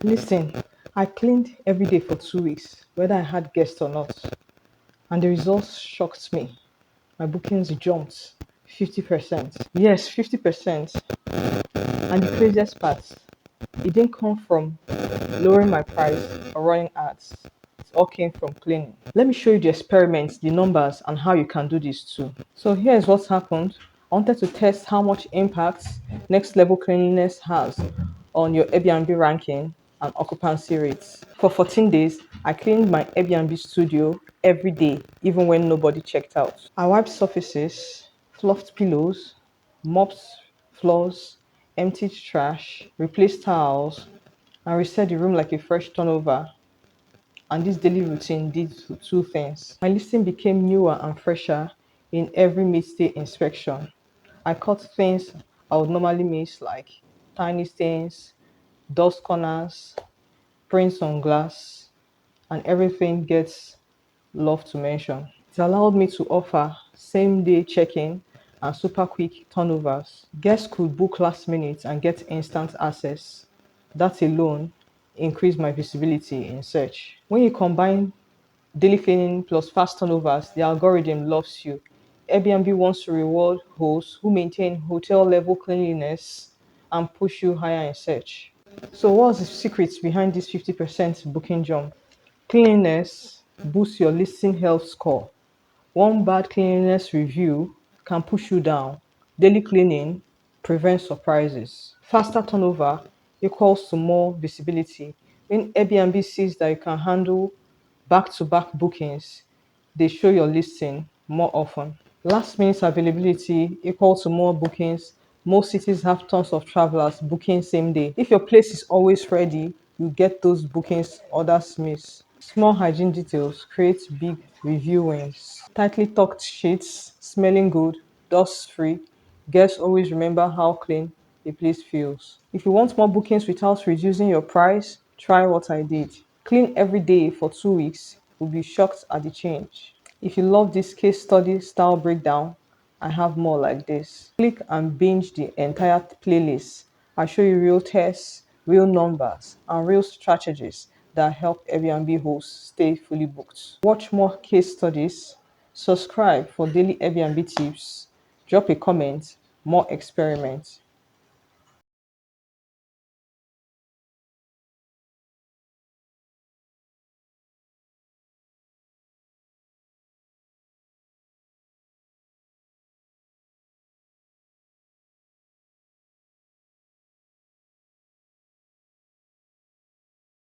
Listen, I cleaned every day for 2 weeks, whether I had guests or not, and the results shocked me. My bookings jumped 50%. Yes, 50%. And the craziest part, it didn't come from lowering my price or running ads. It all came from cleaning. Let me show you the experiments, the numbers, and how you can do this too. So here's what's happened. I wanted to test how much impact next level cleanliness has on your Airbnb ranking and occupancy rates. For 14 days, I cleaned my Airbnb studio every day, even when nobody checked out. I wiped surfaces, fluffed pillows, mopped floors, emptied trash, replaced towels, and reset the room like a fresh turnover. And this daily routine did two things. My listing became newer and fresher in every midday inspection. I caught things I would normally miss, like tiny stains, dust corners, prints on glass, and everything gets love to mention. It allowed me to offer same day check-in and super quick turnovers. Guests could book last minute and get instant access. That alone increased my visibility in search. When you combine daily cleaning plus fast turnovers, the algorithm loves you. Airbnb wants to reward hosts who maintain hotel level cleanliness and push you higher in search. So, what's the secret behind this 50% booking jump? Cleanliness boosts your listing health score. One bad cleanliness review can push you down. Daily cleaning prevents surprises. Faster turnover equals to more visibility. When Airbnb sees that you can handle back to back bookings, they show your listing more often. Last minute availability equal to more bookings. Most cities have tons of travelers booking same day. If your place is always ready, you get those bookings others miss. Small hygiene details create big review wins. Tightly tucked sheets, smelling good, dust free. Guests always remember how clean a place feels. If you want more bookings without reducing your price, try what I did. Clean every day for 2 weeks. You'll be shocked at the change. If you love this case study style breakdown, I have more like this. Click and binge the entire playlist. I show you real tests, real numbers, and real strategies that help Airbnb hosts stay fully booked. Watch more case studies, subscribe for daily Airbnb tips, drop a comment, more experiments.